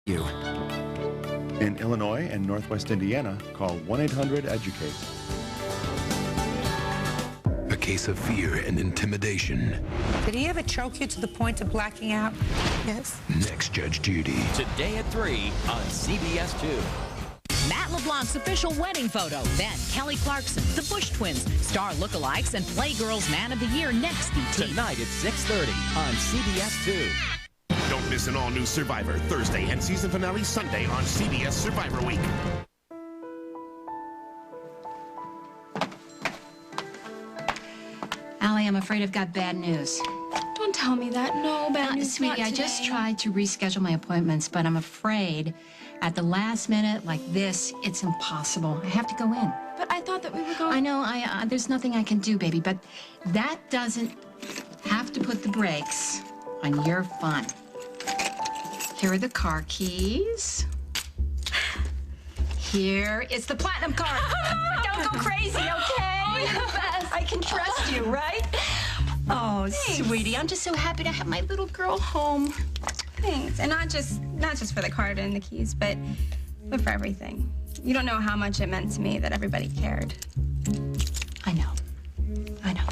you. In Illinois and Northwest Indiana, call 1-800-EDUCATE. A case of fear and intimidation. Did he ever choke you to the point of blacking out? Yes. Next, Judge Judy. Today at 3 on CBS 2. Matt LeBlanc's official wedding photo. Then Kelly Clarkson, the Bush Twins, star lookalikes, and Playgirls Man of the Year next. Tonight at 6:30 on CBS 2. Don't miss an all-new Survivor Thursday and season finale Sunday on CBS Survivor Week. Allie, I'm afraid I've got bad news. Don't tell me that. No, bad news. Sweetie, I just tried to reschedule my appointments, but I'm afraid at the last minute like this, it's impossible. I have to go in. But I thought that we were going... I know, there's nothing I can do, baby, but that doesn't have to put the brakes on your fun. Here are the car keys. Here is the platinum card. Don't go crazy, okay? Oh, you're the best. I can trust you, right? Oh, Thanks. Sweetie, I'm just so happy to have my little girl home. Thanks. And not just for the card and the keys, but for everything. You don't know how much it meant to me that everybody cared. I know. I know.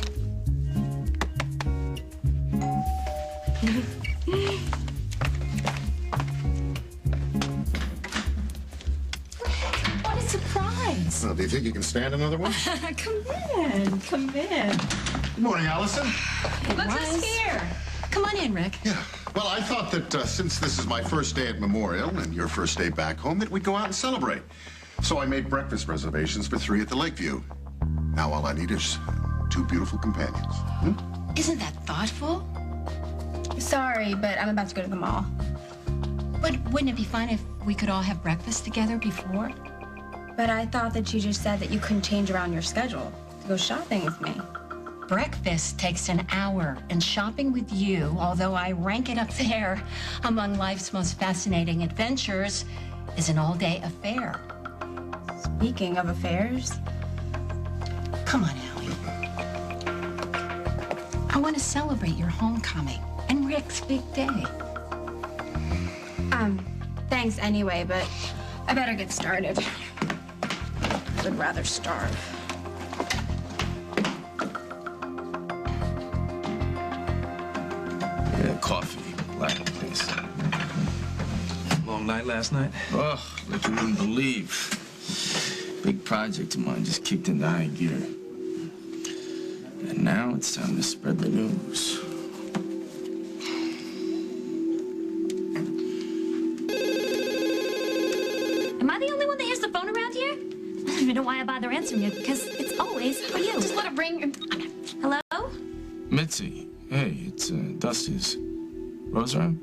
What a surprise. Well, do you think you can stand another one? Come in. Come in. Good morning, Allison. Look who's here. Come on in, Rick. Yeah. Well, I thought that since this is my first day at Memorial and your first day back home, that we'd go out and celebrate. So I made breakfast reservations for 3 at the Lakeview. Now all I need is 2 beautiful companions. Isn't that thoughtful? Sorry, but I'm about to go to the mall. But wouldn't it be fun if we could all have breakfast together before? But I thought that you just said that you couldn't change around your schedule to go shopping with me. Breakfast takes an hour, and shopping with you, although I rank it up there among life's most fascinating adventures, is an all-day affair. Speaking of affairs... Come on, Allie. I want to celebrate your homecoming and Rick's big day. Thanks anyway, but I better get started. I would rather starve. Yeah, coffee, black, please. Long night last night? Oh, like you wouldn't believe. Big project of mine just kicked into high gear. And now it's time to spread the news. Am I the only one that hears the phone around here? I don't even know why I bother answering it, because it's always for you. Just let it ring. Hello? Mitzi, hey, it's Dusty's. Rose around?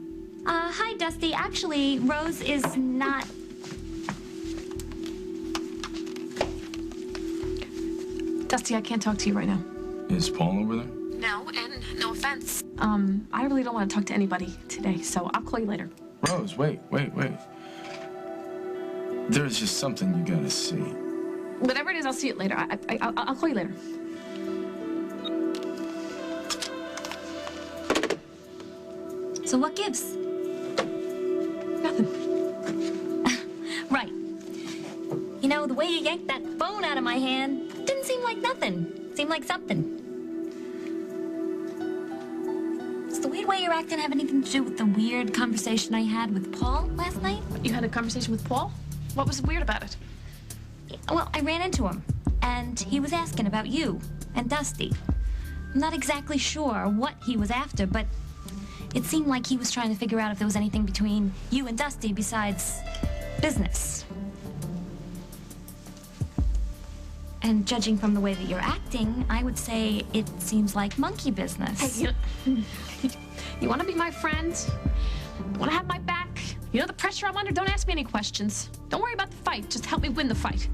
Hi, Dusty. Actually, Rose is not... Dusty, I can't talk to you right now. Is Paul over there? No, and no offense. I really don't want to talk to anybody today, so I'll call you later. Rose, wait. There's just something you gotta see. Whatever it is, I'll see it later. I'll call you later. So what gives? Nothing. Right. You know, the way you yanked that phone out of my hand didn't seem like nothing. Seemed like something. Does the weird way you're acting have anything to do with the weird conversation I had with Paul last night? You had a conversation with Paul? What was weird about it? Well, I ran into him, and he was asking about you and Dusty. I'm not exactly sure what he was after, but it seemed like he was trying to figure out if there was anything between you and Dusty besides business. And judging from the way that you're acting, I would say it seems like monkey business. Hey, you want to be my friend? You want to have my back? You know the pressure I'm under? Don't ask me any questions. Don't worry about the fight. Just help me win the fight.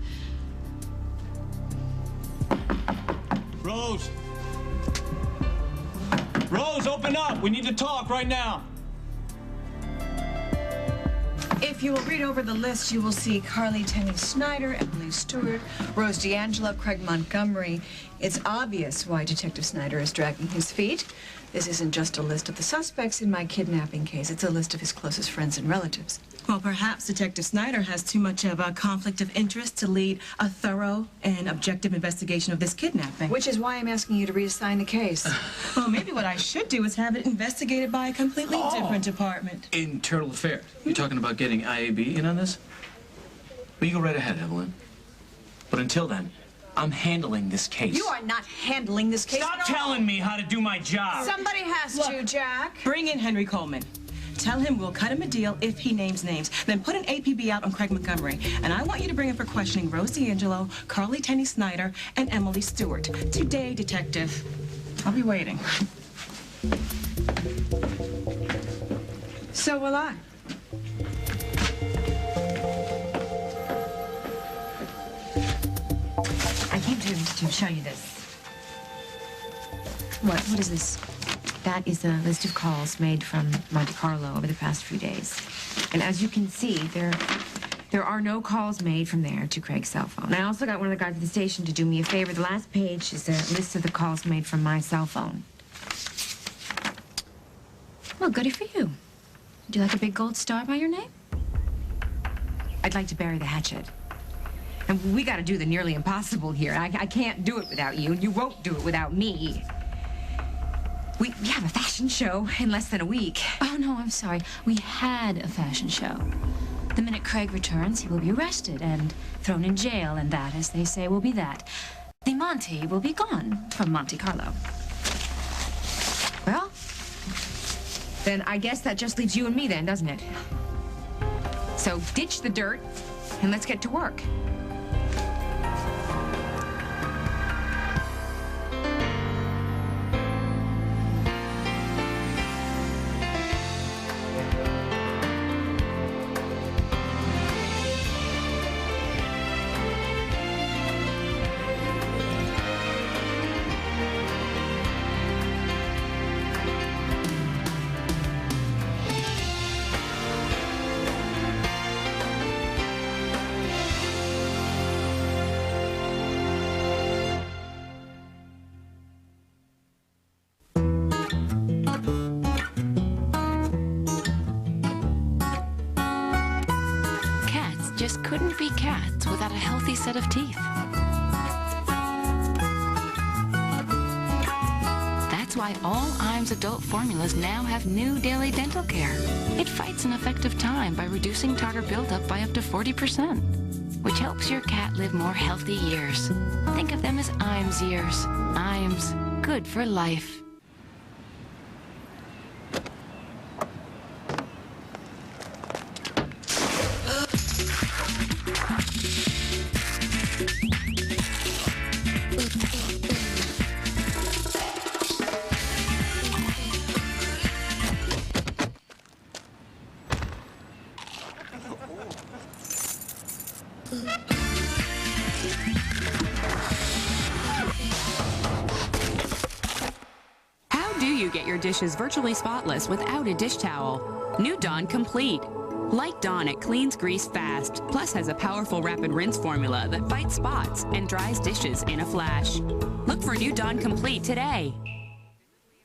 Rose! Rose, open up! We need to talk right now. If you will read over the list, you will see Carly Tenney Snyder, Emily Stewart, Rose D'Angelo, Craig Montgomery, It's obvious why Detective Snyder is dragging his feet. This isn't just a list of the suspects in my kidnapping case. It's a list of his closest friends and relatives. Well, perhaps Detective Snyder has too much of a conflict of interest to lead a thorough and objective investigation of this kidnapping. Which is why I'm asking you to reassign the case. Well, maybe what I should do is have it investigated by a completely different department. Internal affairs. You're talking about getting IAB in on this? Well, you go right ahead, Evelyn. But until then, I'm handling this case. You are not handling this case. Stop telling me how to do my job. Somebody has to, Jack. Bring in Henry Coleman. Tell him we'll cut him a deal if he names names. Then put an APB out on Craig Montgomery. And I want you to bring in for questioning Rose D'Angelo, Carly Tenney Snyder, and Emily Stewart. Today, Detective. I'll be waiting. So will I. I came to show you this. What is this? That is a list of calls made from Monte Carlo over the past few days. And as you can see, there are no calls made from there to Craig's cell phone. I also got one of the guys at the station to do me a favor. The last page is a list of the calls made from my cell phone. Well, goody for you. Would you like a big gold star by your name? I'd like to bury the hatchet. And we gotta do the nearly impossible here. I can't do it without you, and you won't do it without me. We have a fashion show in less than a week. Oh, no, I'm sorry. We had a fashion show. The minute Craig returns, he will be arrested and thrown in jail, and that, as they say, will be that. The Monte will be gone from Monte Carlo. Well, then I guess that just leaves you and me then, doesn't it? So ditch the dirt, and let's get to work. Just couldn't be cats without a healthy set of teeth. That's why all IAMS adult formulas now have new daily dental care. It fights an effective time by reducing tartar buildup by up to 40%, which helps your cat live more healthy years. Think of them as IAMS years. IAMS, good for life. Get your dishes virtually spotless without a dish towel. New Dawn Complete. Like Dawn, it cleans grease fast, plus has a powerful rapid rinse formula that fights spots and dries dishes in a flash. Look for New Dawn Complete today.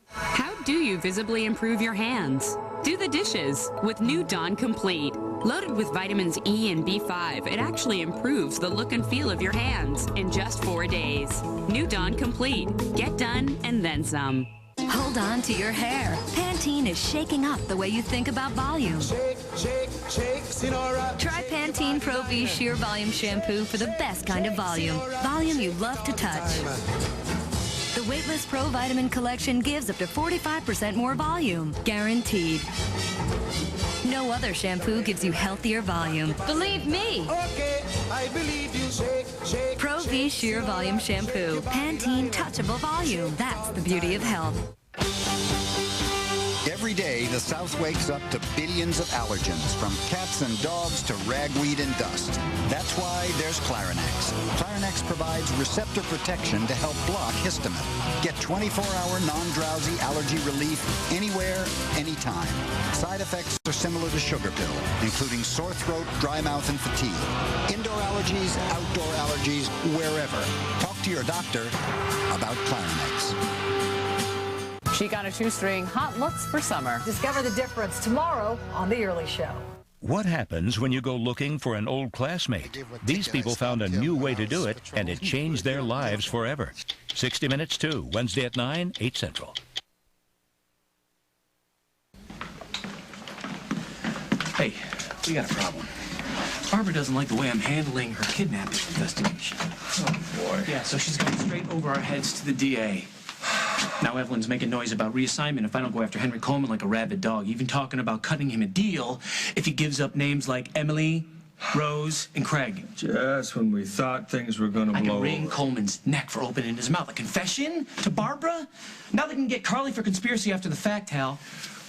How do you visibly improve your hands? Do the dishes with New Dawn Complete. Loaded with vitamins E and B5, it actually improves the look and feel of your hands in just 4 days. New Dawn Complete. Get done and then some. Hold on to your hair. Pantene is shaking up the way you think about volume. Shake, shake, shake, Sinora. Try Pantene Pro V Sheer Volume Shampoo for the best kind of volume. Volume you love to touch. The Weightless Pro Vitamin Collection gives up to 45% more volume. Guaranteed. No other shampoo gives you healthier volume. Believe me. Okay, I believe you. Shake, shake. Pro V Sheer Volume Shampoo. Pantene Touchable Volume. That's the beauty of health. Every day, the South wakes up to billions of allergens, from cats and dogs to ragweed and dust. That's why there's Clarinex. Clarinex provides receptor protection to help block histamine. Get 24-hour non-drowsy allergy relief anywhere, anytime. Side effects are similar to sugar pill, including sore throat, dry mouth, and fatigue. Indoor allergies, outdoor allergies, wherever. Talk to your doctor about Clarinex. Chic on a shoestring, hot looks for summer. Discover the difference tomorrow on The Early Show. What happens when you go looking for an old classmate? These people found a new way to do it, and it changed their lives forever. 60 Minutes 2, Wednesday at 9, 8 Central. Hey, we got a problem. Barbara doesn't like the way I'm handling her kidnapping investigation. Oh, boy. Yeah, so she's going straight over our heads to the DA. Now Evelyn's making noise about reassignment if I don't go after Henry Coleman like a rabid dog, even talking about cutting him a deal if he gives up names like Emily, Rose, and Craig. Just when we thought things were gonna blow I can wring over. Coleman's neck for opening his mouth. A confession to Barbara? Now they can get Carly for conspiracy after the fact, Hal.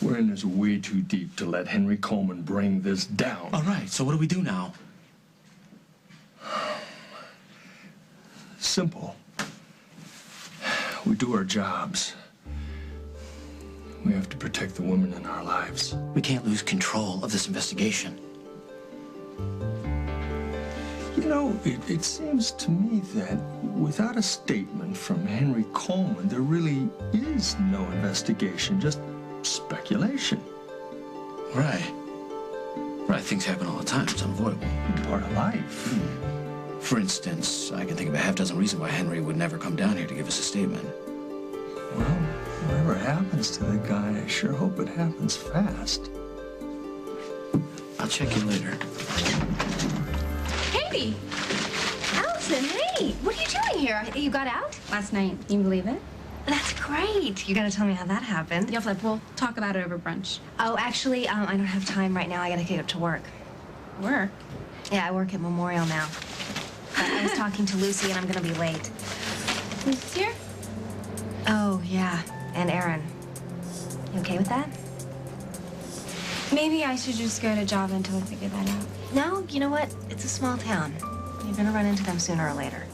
We're in this way too deep to let Henry Coleman bring this down. All right, so what do we do now? Simple. We do our jobs. We have to protect the women in our lives. We can't lose control of this investigation. You know, it seems to me that without a statement from Henry Coleman, there really is no investigation, just speculation. Right. Right, things happen all the time. It's unavoidable. Part of life. For instance, I can think of a half dozen reasons why Henry would never come down here to give us a statement. Well, whatever happens to the guy, I sure hope it happens fast. I'll check you later. Katie! Allison, hey! What are you doing here? You got out? Last night. Can you believe it? That's great. You gotta tell me how that happened. Yeah, Flip, we'll talk about it over brunch. Oh, actually, I don't have time right now. I gotta get up to work. Work? Yeah, I work at Memorial now. I was talking to Lucy, and I'm gonna be late. Lucy's here? Oh, yeah. And Aaron. You okay with that? Maybe I should just go to Java until I figure that out. No, you know what? It's a small town. You're gonna run into them sooner or later.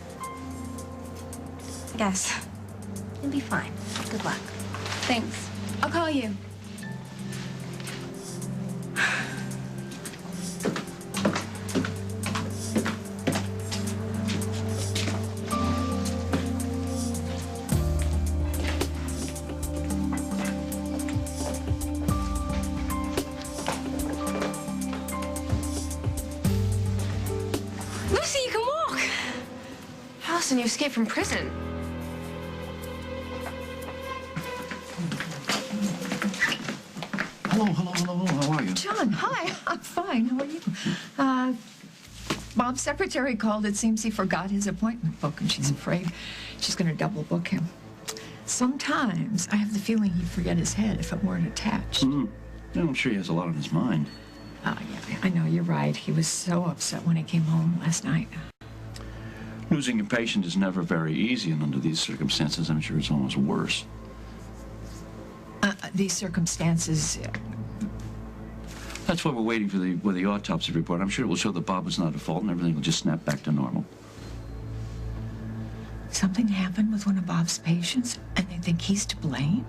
I guess. You'll be fine. Good luck. Thanks. I'll call you. Lucy, you can walk! Allison, you escaped from prison. Hello. How are you? John, hi. I'm fine. How are you? Bob's secretary called. It seems he forgot his appointment book, and she's afraid she's going to double book him. Sometimes I have the feeling he'd forget his head if it weren't attached. Yeah, I'm sure he has a lot on his mind. Yeah, I know, you're right. He was so upset when he came home last night. Losing a patient is never very easy, and under these circumstances, I'm sure it's almost worse. These circumstances... That's why we're waiting for the autopsy report. I'm sure it will show that Bob was not at fault, and everything will just snap back to normal. Something happened with one of Bob's patients, and they think he's to blame?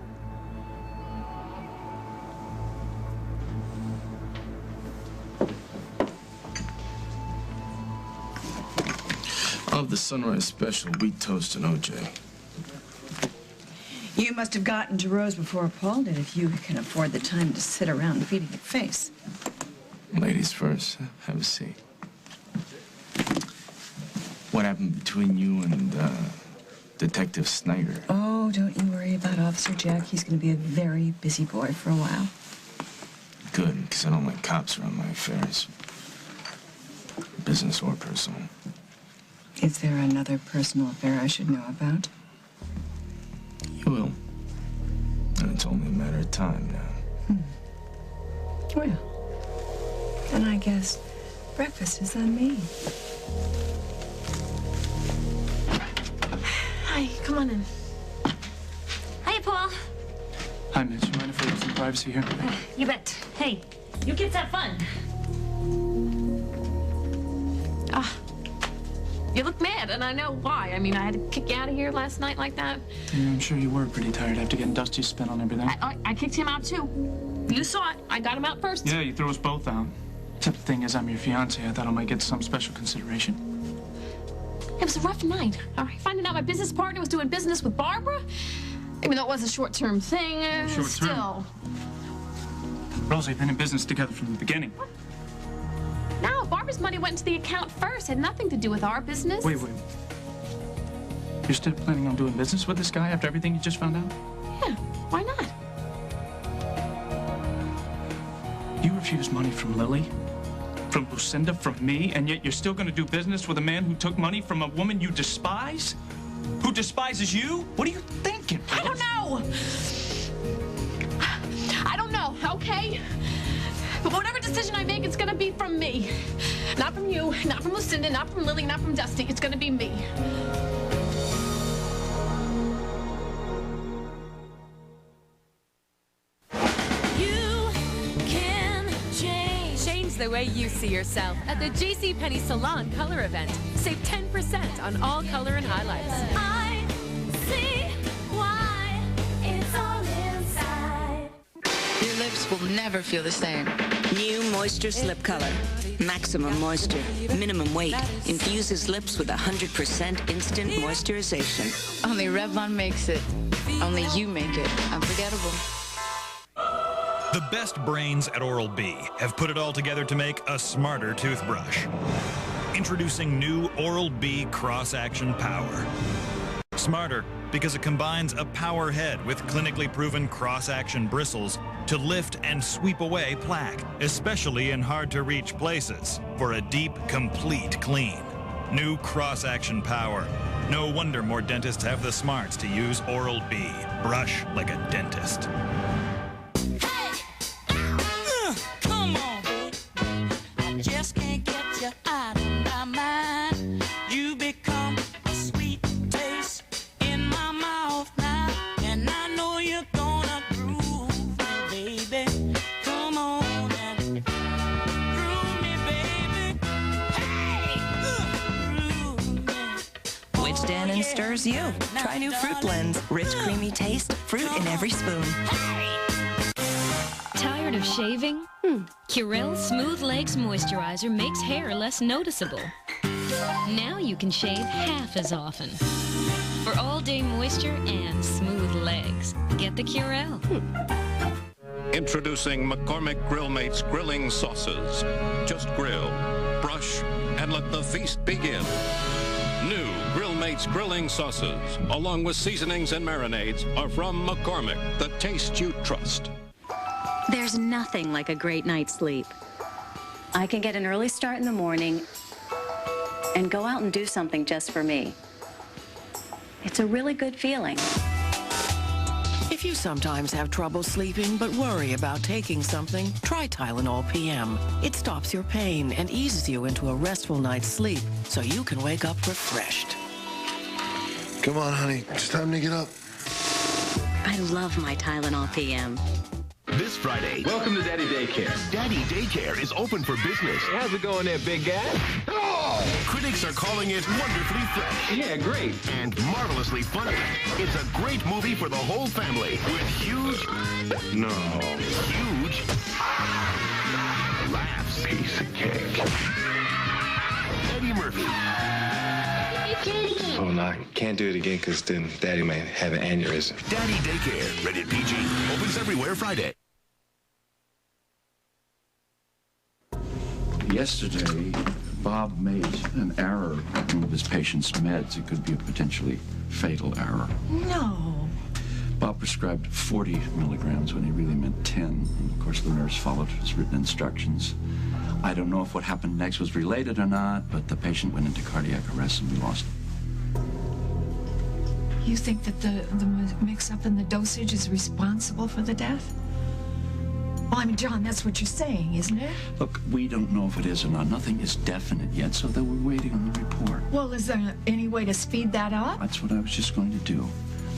Of the Sunrise Special, wheat toast and OJ. You must have gotten to Rose before Paul did if you can afford the time to sit around feeding your face. Ladies first. Have a seat. What happened between you and Detective Snyder? Oh, don't you worry about Officer Jack. He's going to be a very busy boy for a while. Good, because I don't like cops around my affairs. Business or personal. Is there another personal affair I should know about? You will. And it's only a matter of time now. Well, then I guess breakfast is on me. Hi, come on in. Hiya, Paul. Hi, Mitch. You mind if I have some privacy here? You bet. Hey, you kids have fun. You look mad, and I know why. I mean, I had to kick you out of here last night like that. Yeah, I'm sure you were pretty tired after getting Dusty's spin on everything. I kicked him out, too. You saw it. I got him out first. Yeah, you threw us both out. Except the thing is, I'm your fiancé. I thought I might get some special consideration. It was a rough night. All right, finding out my business partner was doing business with Barbara, even though it was a short-term thing, Short-term? still. Rose, they've been in business together from the beginning. No, Barbara's money went into the account first. Had nothing to do with our business. Wait. You're still planning on doing business with this guy after everything you just found out? Yeah, why not? You refused money from Lily, from Lucinda, from me, and yet you're still going to do business with a man who took money from a woman you despise? Who despises you? What are you thinking, Rose? I don't know. I don't know, okay? But whatever decision I make, it's gonna be from me. Not from you, not from Lucinda, not from Lily, not from Dusty. It's gonna be me. You can change the way you see yourself at the JCPenney Salon Color Event. Save 10% on all color and highlights. I see why it's all inside. Your lips will never feel the same. New Moisture Slip Color. Maximum moisture, minimum weight. Infuses lips with 100% instant moisturization. Only Revlon makes it. Only you make it unforgettable. The best brains at Oral-B have put it all together to make a smarter toothbrush. Introducing new Oral-B Cross-Action Power. Smarter because it combines a power head with clinically proven cross-action bristles to lift and sweep away plaque, especially in hard-to-reach places, for a deep, complete clean. New cross-action power. No wonder more dentists have the smarts to use Oral-B. Brush like a dentist. Come on, baby. I just can't get you out of my mind. You become a sweet taste in my mouth now, and I know you're gonna groove me, baby. Come on and groove me, baby. Hey, groove me. Which Dannon stirs you? Try new fruit blends. Rich, creamy taste, fruit in every spoon. Tired of shaving? Curel Smooth Legs Moisturizer makes hair less noticeable. Now you can shave half as often. For all-day moisture and smooth legs, get the Curel. Introducing McCormick Grill Mates grilling sauces. Just grill, brush, and let the feast begin. New Grill Mates grilling sauces, along with seasonings and marinades, are from McCormick, the taste you trust. There's nothing like a great night's sleep. I can get an early start in the morning and go out and do something just for me. It's a really good feeling. If you sometimes have trouble sleeping but worry about taking something, try Tylenol PM. It stops your pain and eases you into a restful night's sleep so you can wake up refreshed. Come on, honey. It's time to get up. I love my Tylenol PM. This Friday, welcome to Daddy Daycare. Daddy Daycare is open for business. How's it going there, big guy? Oh! Critics are calling it wonderfully fresh. Yeah, great. And marvelously funny. It's a great movie for the whole family with huge... huge... laughs. Piece of cake. Eddie Murphy. Oh, no, I can't do it again because then Daddy may have an aneurysm. Daddy Daycare, rated PG. Opens everywhere Friday. Yesterday, Bob made an error with one of his patient's meds. It could be a potentially fatal error. No. Bob prescribed 40 milligrams when he really meant 10. And of course, the nurse followed his written instructions. I don't know if what happened next was related or not, but the patient went into cardiac arrest and we lost him. You think that the mix-up in the dosage is responsible for the death? Well, I mean, John, that's what you're saying, isn't it? Look, we don't know if it is or not. Nothing is definite yet, so that we're waiting on the report. Well, is there any way to speed that up? That's what I was just going to do.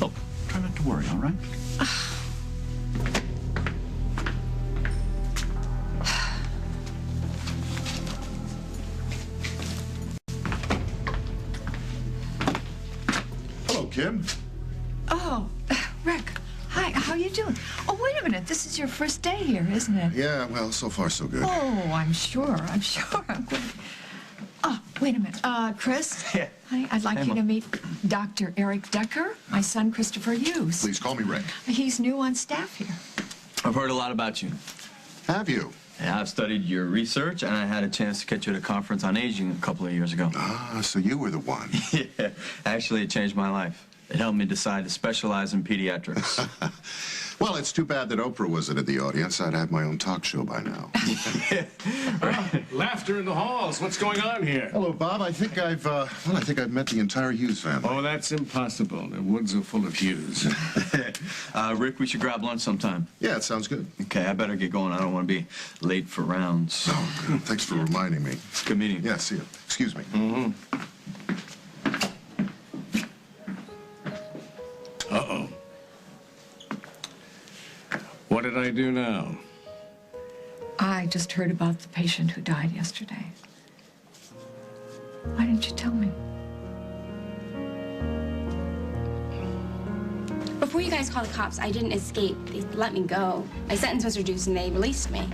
Look, try not to worry, all right? Hello, Kim. Oh, Rick. Hi, how you doing? Oh, wait a minute. This is your first day here, isn't it? Yeah, well, so far so good. Oh, I'm sure. I'm good. Oh, wait a minute. Chris? Yeah. Honey, I'd like Hey, you to Mom. meet Dr. Eric Decker, my son Christopher Hughes. Please call me Rick. He's new on staff here. I've heard a lot about you. Have you? Yeah, I've studied your research, and I had a chance to catch you at a conference on aging a couple of years ago. Ah, so you were the one. Yeah, actually, it changed my life. It helped me decide to specialize in pediatrics. Well, it's too bad that Oprah wasn't in the audience. I'd have my own talk show by now. Laughter in the halls. What's going on here? Hello, Bob. I think I've met the entire Hughes family. Oh, that's impossible. The woods are full of Hughes. Rick, we should grab lunch sometime. Yeah, it sounds good. Okay, I better get going. I don't want to be late for rounds. Oh, good. Thanks for reminding me. Good meeting you. Yeah, see you. Excuse me. Mm-hmm. Uh-oh. What did I do now? I just heard about the patient who died yesterday. Why didn't you tell me? Before you guys called the cops, I didn't escape. They let me go. My sentence was reduced and they released me.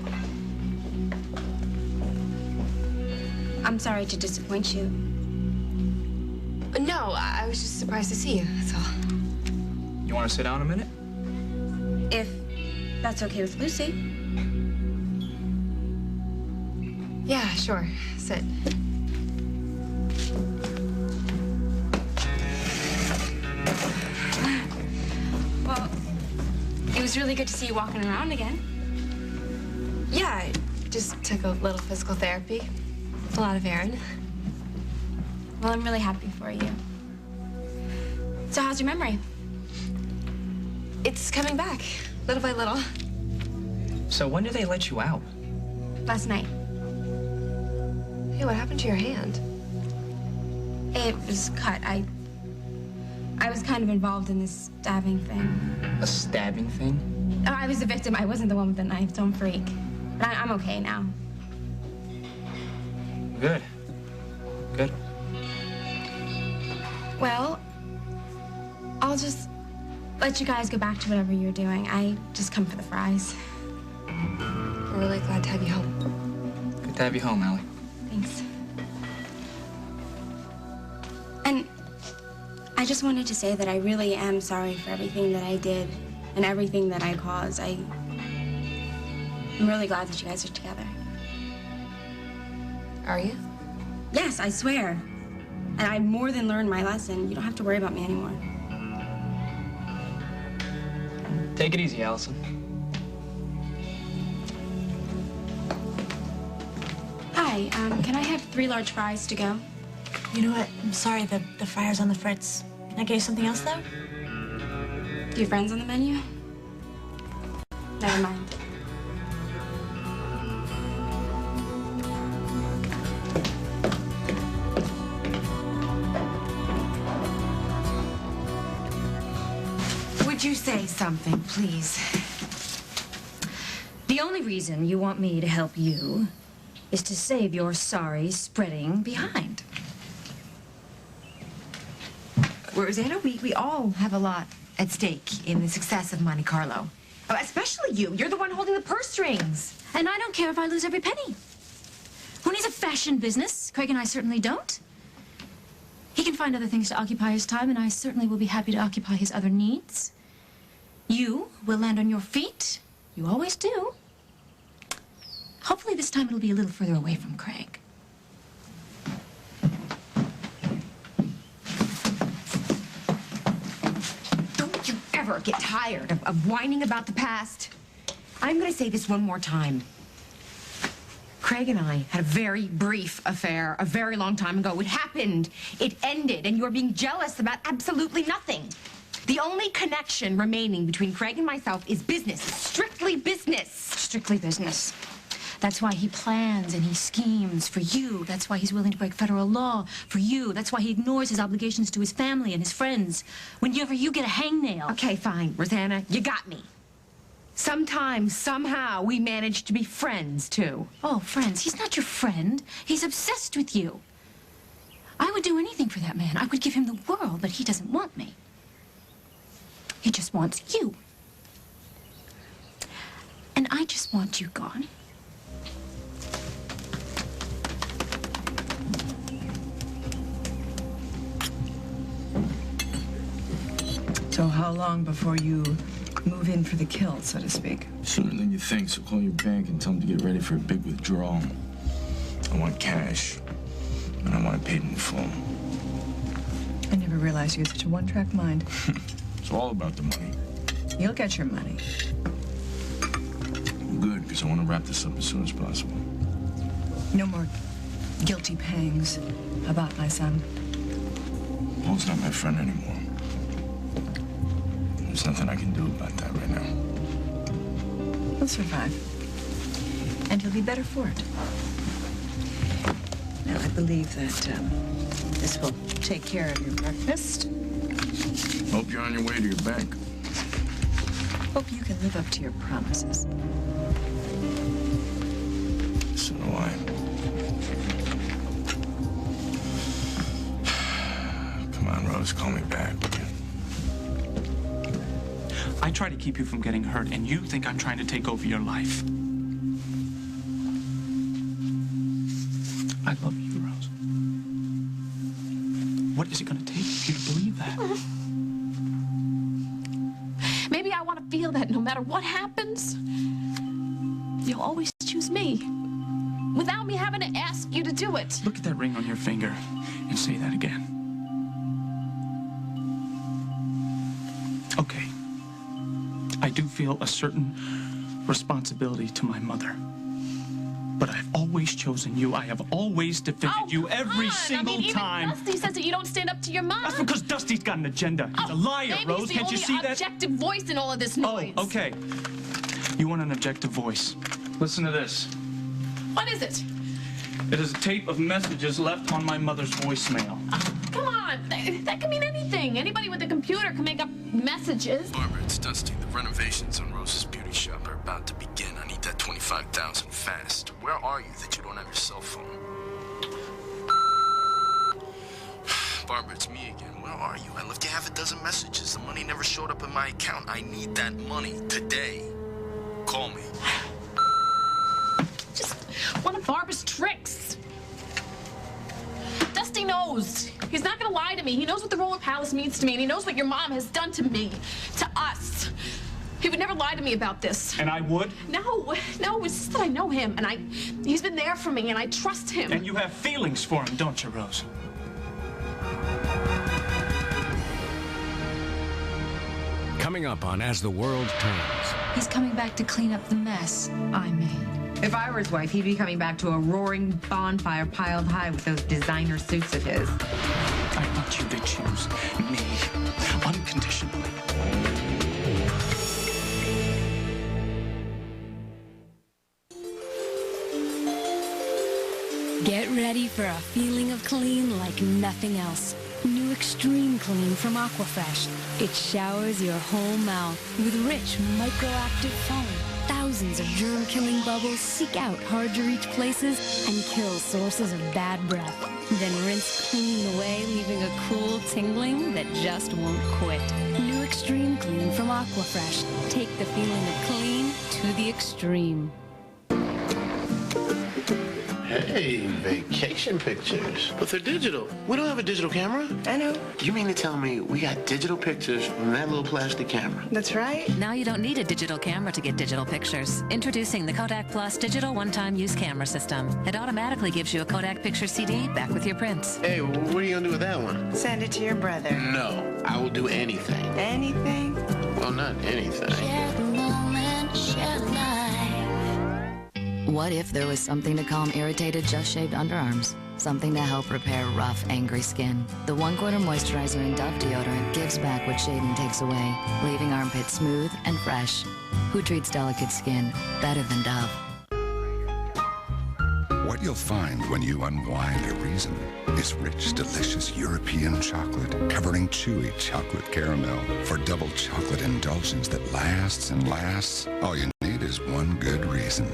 I'm sorry to disappoint you. No, I was just surprised to see you, that's all. You want to sit down a minute? If that's okay with Lucy. Yeah, sure. Sit. Well, it was really good to see you walking around again. Yeah, I just took a little physical therapy. A lot of errand. Well, I'm really happy for you. So how's your memory? It's coming back, little by little. So when did they let you out? Last night. Hey, what happened to your hand? It was cut. I was kind of involved in this stabbing thing. A stabbing thing? Oh, I was the victim. I wasn't the one with the knife. Don't freak. But I'm okay now. Good. Good. Well, I'll just let you guys go back to whatever you're doing. I just come for the fries. We're really glad to have you home. Good to have you home, Allie. Thanks. And I just wanted to say that I really am sorry for everything that I did and everything that I caused. I'm really glad that you guys are together. Are you? Yes, I swear. And I've more than learned my lesson. You don't have to worry about me anymore. Take it easy, Allison. Hi, can I have 3 large fries to go? You know what? I'm sorry, the fryer's on the fritz. Can I get you something else, though? Do your friends on the menu? Never mind. Would you say something, please? The only reason you want me to help you is to save your sorry spreading behind. Rosanna, we all have a lot at stake in the success of Monte Carlo. Especially you. You're the one holding the purse strings. And I don't care if I lose every penny. Who needs a fashion business? Craig and I certainly don't. He can find other things to occupy his time, and I certainly will be happy to occupy his other needs. You will land on your feet. You always do. Hopefully this time it'll be a little further away from Craig. Don't you ever get tired of whining about the past? I'm going to say this one more time. Craig and I had a very brief affair a very long time ago. It happened. It ended, and you're being jealous about absolutely nothing. The only connection remaining between Craig and myself is business. Strictly business. Strictly business. That's why he plans and he schemes for you. That's why he's willing to break federal law for you. That's why he ignores his obligations to his family and his friends. Whenever you get a hangnail. Okay, fine, Rosanna, you got me. Sometimes, somehow, we manage to be friends, too. Oh, friends. He's not your friend. He's obsessed with you. I would do anything for that man. I would give him the world, but he doesn't want me. He just wants you. And I just want you gone. How long before you move in for the kill, so to speak? Sooner than you think, so call your bank and tell them to get ready for a big withdrawal. I want cash, and I want it paid in full. I never realized you had such a one-track mind. It's all about the money. You'll get your money. Good, because I want to wrap this up as soon as possible. No more guilty pangs about my son. Paul's not my friend anymore. There's nothing I can do about that right now. He'll survive. And he'll be better for it. Now, I believe that this will take care of your breakfast. Hope you're on your way to your bank. Hope you can live up to your promises. So do I. Come on, Rose, call me back. I try to keep you from getting hurt, and you think I'm trying to take over your life. I love you, Rose. What is it going to take for you to believe that? Maybe I want to feel that no matter what happens, you'll always choose me. Without me having to ask you to do it. Look at that ring on your finger and say that again. Okay. I do feel a certain responsibility to my mother. But I've always chosen you. I have always defended you every single time. Even Dusty says that you don't stand up to your mom. That's because Dusty's got an agenda. He's a liar, Rose. Can't you see that? Maybe he's the only objective voice in all of this noise. Oh, okay. You want an objective voice. Listen to this. What is it? It is a tape of messages left on my mother's voicemail. Come on. That can mean anything. Anybody with a computer can make up messages. Barbara, it's Dusty. The renovations on Rose's beauty shop are about to begin. I need that $25,000 fast. Where are you that you don't have your cell phone? Barbara, it's me again. Where are you? I left you half a dozen messages. The money never showed up in my account. I need that money today. Call me. Just one of Barbara's tricks. Dusty knows. He's not gonna lie to me. He knows what the Roller Palace means to me, and he knows what your mom has done to me, to us. He would never lie to me about this. And I would? No, it's just that I know him, and he's been there for me, and I trust him. And you have feelings for him, don't you, Rose? Coming up on As the World Turns. He's coming back to clean up the mess I made. If I were his wife, he'd be coming back to a roaring bonfire piled high with those designer suits of his. I want you to choose me unconditionally. Get ready for a feeling of clean like nothing else. New Extreme Clean from Aquafresh. It showers your whole mouth with rich microactive foam. Thousands of germ-killing bubbles seek out hard-to-reach places and kill sources of bad breath. Then rinse clean away, leaving a cool tingling that just won't quit. New Extreme Clean from Aquafresh. Take the feeling of clean to the extreme. Hey, vacation pictures. But they're digital. We don't have a digital camera. I know. You mean to tell me we got digital pictures from that little plastic camera? That's right. Now you don't need a digital camera to get digital pictures. Introducing the Kodak Plus Digital One-Time Use Camera System. It automatically gives you a Kodak Picture CD back with your prints. Hey, what are you going to do with that one? Send it to your brother. No, I will do anything. Anything? Well, not anything. Share the moment, share life. What if there was something to calm irritated, just-shaved underarms? Something to help repair rough, angry skin. The 1/4 moisturizer in Dove deodorant gives back what shaving takes away, leaving armpits smooth and fresh. Who treats delicate skin better than Dove? What you'll find when you unwind a reason is rich, delicious European chocolate covering chewy chocolate caramel for double chocolate indulgence that lasts and lasts. All you need is one good reason.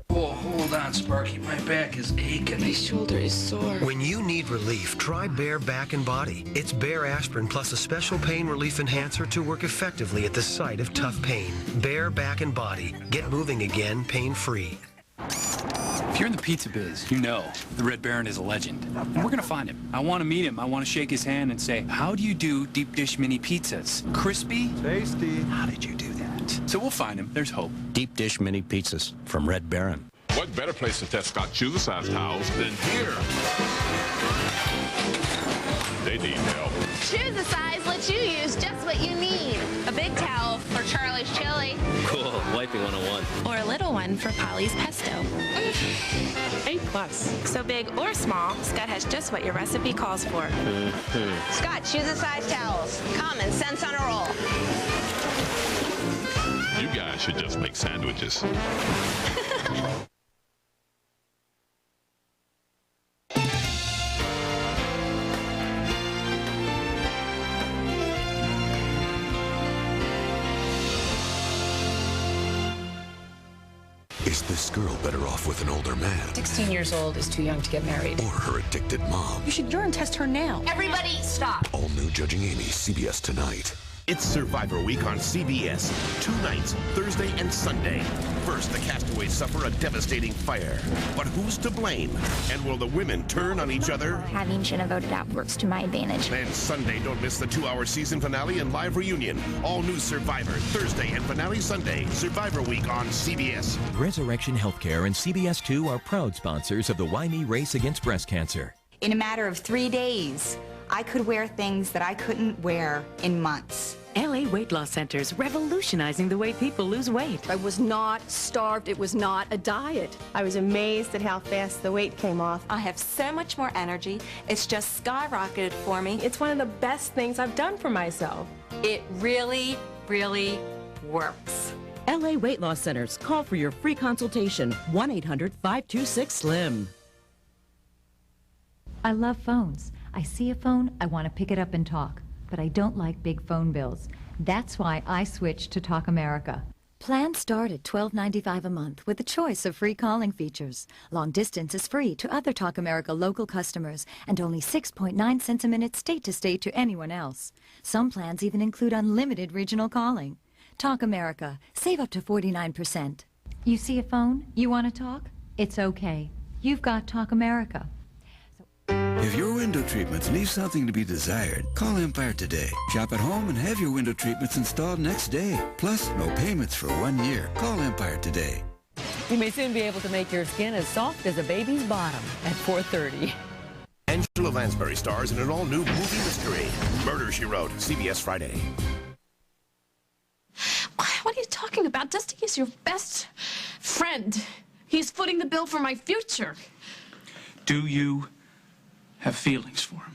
Oh, hold on, Sparky. My back is aching. My shoulder is sore. When you need relief, try Bear Back and Body. It's Bear Aspirin plus a special pain relief enhancer to work effectively at the site of tough pain. Bear Back and Body. Get moving again, pain-free. If you're in the pizza biz, you know the Red Baron is a legend. And we're gonna find him. I want to meet him. I want to shake his hand and say, how do you do deep dish mini pizzas? Crispy? Tasty. How did you do that? So we'll find him. There's hope. Deep dish mini pizzas from Red Baron. What better place to test Scott Chooser-size towels than here? They need help. Choose a size lets you use just what you need. A big towel for Charlie's chili. Cool. Wiping 101. Or a little one for Polly's pesto. A+. So big or small, Scott has just what your recipe calls for. Scott Choose a Size towels. Common sense on a roll. You guys should just make sandwiches. Is this girl better off with an older man? 16 years old is too young to get married. Or her addicted mom? You should urine test her now. Everybody stop. All new Judging Amy, CBS tonight. It's Survivor Week on CBS. 2 nights, Thursday and Sunday. First, the castaways suffer a devastating fire. But who's to blame? And will the women turn on each other? Having Shinna voted out works to my advantage. Then Sunday, don't miss the 2-hour season finale and live reunion. All new Survivor, Thursday and finale Sunday. Survivor Week on CBS. Resurrection Healthcare and CBS 2 are proud sponsors of the Why Me Race Against Breast Cancer. In a matter of 3 days, I could wear things that I couldn't wear in months. LA Weight Loss Center's revolutionizing the way people lose weight. I was not starved. It was not a diet. I was amazed at how fast the weight came off. I have so much more energy. It's just skyrocketed for me. It's one of the best things I've done for myself. It really, really works. LA Weight Loss Centers. Call for your free consultation. 1-800-526-SLIM. I love phones. I see a phone, I want to pick it up and talk. But I don't like big phone bills. That's why I switched to Talk America. Plans start at $12.95 a month with a choice of free calling features. Long distance is free to other Talk America local customers and only 6.9 cents a minute state to state to anyone else. Some plans even include unlimited regional calling. Talk America. Save up to 49%. You see a phone? You want to talk? It's okay. You've got Talk America. If your window treatments leave something to be desired, call Empire today. Shop at home and have your window treatments installed next day. Plus, no payments for 1 year. Call Empire today. You may soon be able to make your skin as soft as a baby's bottom at 4:30. Angela Lansbury stars in an all-new movie mystery, Murder, She Wrote, CBS Friday. What are you talking about? Dusty is your best friend. He's footing the bill for my future. Do you have feelings for him?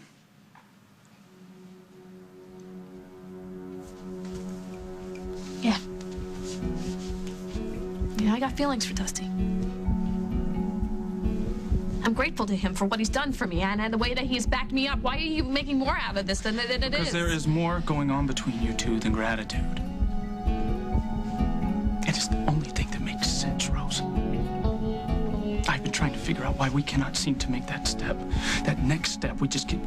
Yeah. Yeah, I got feelings for Dusty. I'm grateful to him for what he's done for me and the way that he's backed me up. Why are you making more out of this than it is? Because there is more going on between you two than gratitude. It is the only thing that makes sense, Rose. I've been trying to figure out why we cannot seem to make that step. That next step, we just get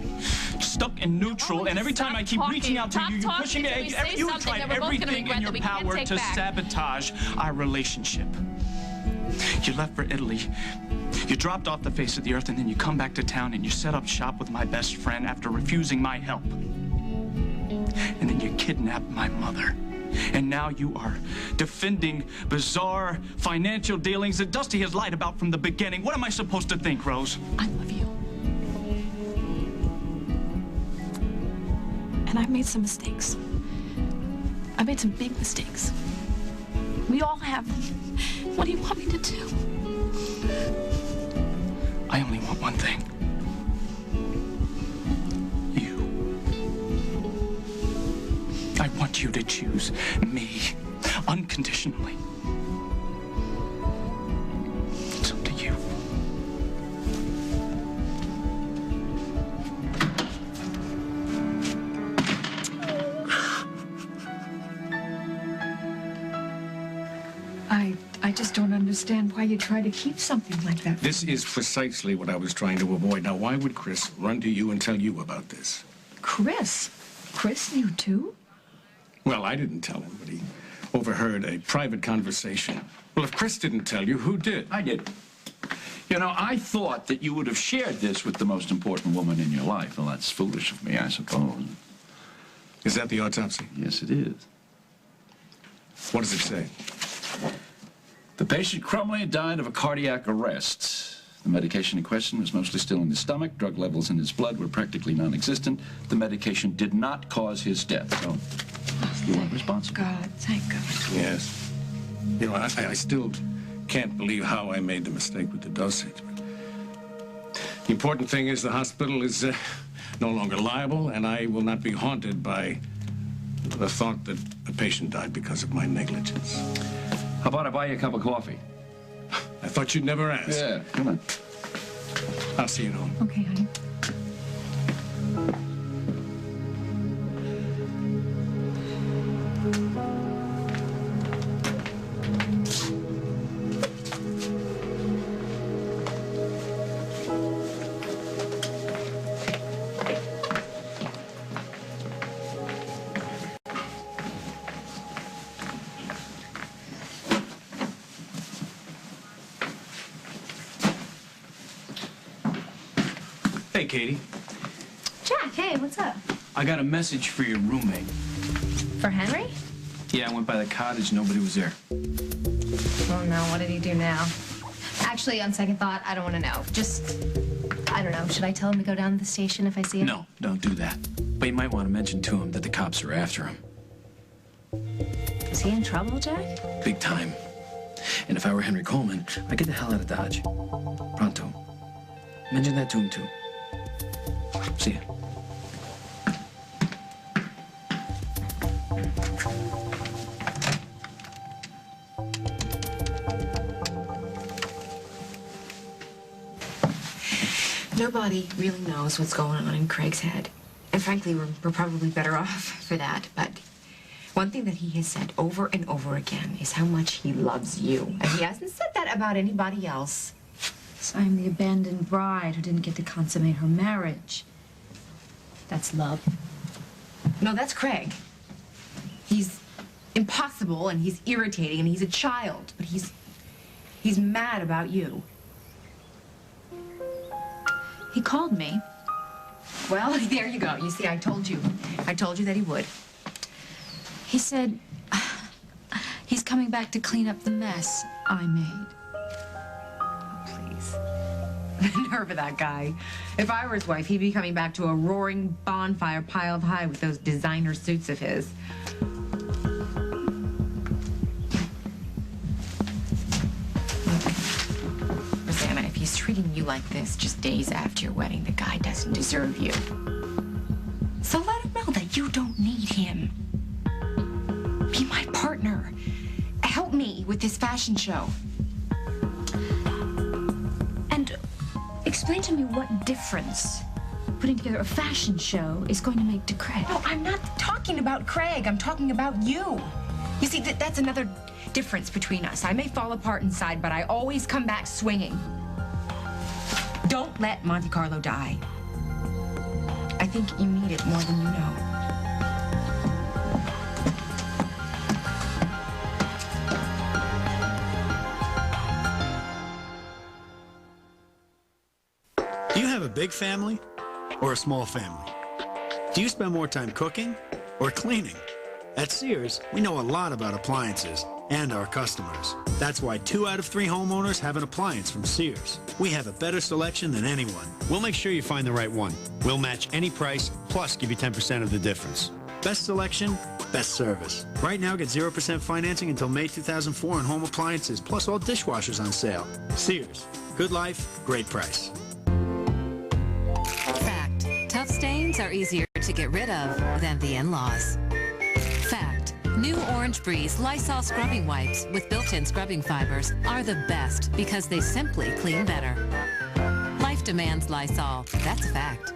stuck in neutral, and every time I keep reaching out to you, you're pushing it. You have tried everything in your power to sabotage our relationship. You left for Italy. You dropped off the face of the earth, and then you come back to town and you set up shop with my best friend after refusing my help. And then you kidnapped my mother. And now you are defending bizarre financial dealings that Dusty has lied about from the beginning. What am I supposed to think, Rose? I love you. And I've made some mistakes. I made some big mistakes. We all have them. What do you want me to do? I only want one thing. I want you to choose me unconditionally. It's up to you. I just don't understand why you try to keep something like that. This is precisely what I was trying to avoid. Now, why would Chris run to you and tell you about this? Chris? Chris knew too? Well, I didn't tell him, but he overheard a private conversation. Well, if Chris didn't tell you, who did? I did. You know, I thought that you would have shared this with the most important woman in your life. Well, that's foolish of me, I suppose. Is that the autopsy? Yes, it is. What does it say? The patient Crumley died of a cardiac arrest. The medication in question was mostly still in his stomach. Drug levels in his blood were practically non-existent. The medication did not cause his death, so you weren't responsible. God, thank God. Yes. You know, I still can't believe how I made the mistake with the dosage. But the important thing is the hospital is no longer liable, and I will not be haunted by the thought that a patient died because of my negligence. How about I buy you a cup of coffee? I thought you'd never ask. Yeah, come on. I'll see you home. Okay, honey. Hey, Katie. Jack, hey, what's up? I got a message for your roommate. For Henry? Yeah, I went by the cottage. Nobody was there. Oh, no, what did he do now? Actually, on second thought, I don't want to know. Just, I don't know. Should I tell him to go down to the station if I see him? No, don't do that. But you might want to mention to him that the cops are after him. Is he in trouble, Jack? Big time. And if I were Henry Coleman, I'd get the hell out of Dodge. Pronto. Mention that to him, too. See ya. Nobody really knows what's going on in Craig's head. And frankly, we're probably better off for that. But one thing that he has said over and over again is how much he loves you. And he hasn't said that about anybody else. So I'm the abandoned bride who didn't get to consummate her marriage. That's love. No, that's Craig. He's impossible and he's irritating and he's a child, but he's mad about you. He called me. Well, there you go. You see, I told you that he would. He said he's coming back to clean up the mess I made. The nerve of that guy. If I were his wife, he'd be coming back to a roaring bonfire piled high with those designer suits of his. Look, Rosanna, if he's treating you like this just days after your wedding, the guy doesn't deserve you. So let him know that you don't need him. Be my partner. Help me with this fashion show. Explain to me what difference putting together a fashion show is going to make to Craig. No, I'm not talking about Craig. I'm talking about you. You see, that's another difference between us. I may fall apart inside, but I always come back swinging. Don't let Monte Carlo die. I think you need it more than you know. Do you have a big family or a small family? Do you spend more time cooking or cleaning? At Sears, we know a lot about appliances and our customers. That's why 2 out of 3 homeowners have an appliance from Sears. We have a better selection than anyone. We'll make sure you find the right one. We'll match any price, plus give you 10% of the difference. Best selection, best service. Right now, get 0% financing until May 2004 on home appliances, plus all dishwashers on sale. Sears. Good life, great price. Fact. Tough stains are easier to get rid of than the in-laws. Fact. New Orange Breeze Lysol scrubbing wipes with built-in scrubbing fibers are the best because they simply clean better. Life demands Lysol. That's a fact.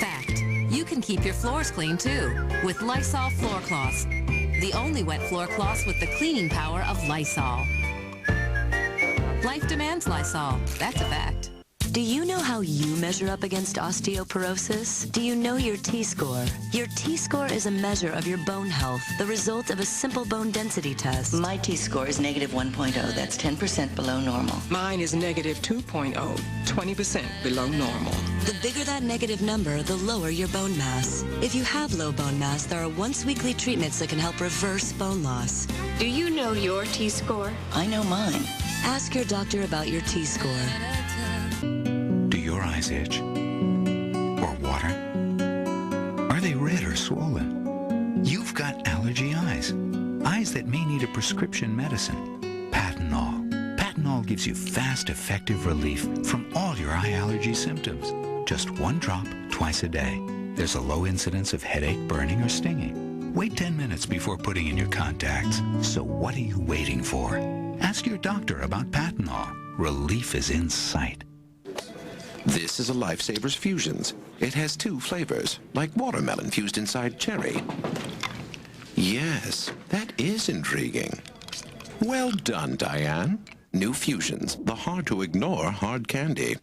Fact. You can keep your floors clean too with Lysol floor cloths. The only wet floor cloths with the cleaning power of Lysol. Life demands Lysol. That's a fact. Do you know how you measure up against osteoporosis? Do you know your T-score? Your T-score is a measure of your bone health, the result of a simple bone density test. My T-score is negative 1.0. That's 10% below normal. Mine is negative 2.0, 20% below normal. The bigger that negative number, the lower your bone mass. If you have low bone mass, there are once-weekly treatments that can help reverse bone loss. Do you know your T-score? I know mine. Ask your doctor about your T-score. Do your eyes itch? Or water? Are they red or swollen? You've got allergy eyes. Eyes that may need a prescription medicine. Patanol. Patanol gives you fast, effective relief from all your eye allergy symptoms. Just one drop twice a day. There's a low incidence of headache, burning, or stinging. Wait 10 minutes before putting in your contacts. So what are you waiting for? Ask your doctor about Patanol. Relief is in sight. This is a Lifesavers Fusions. It has 2 flavors, like watermelon fused inside cherry. Yes, that is intriguing. Well done, Diane. New Fusions, the hard-to-ignore hard candy.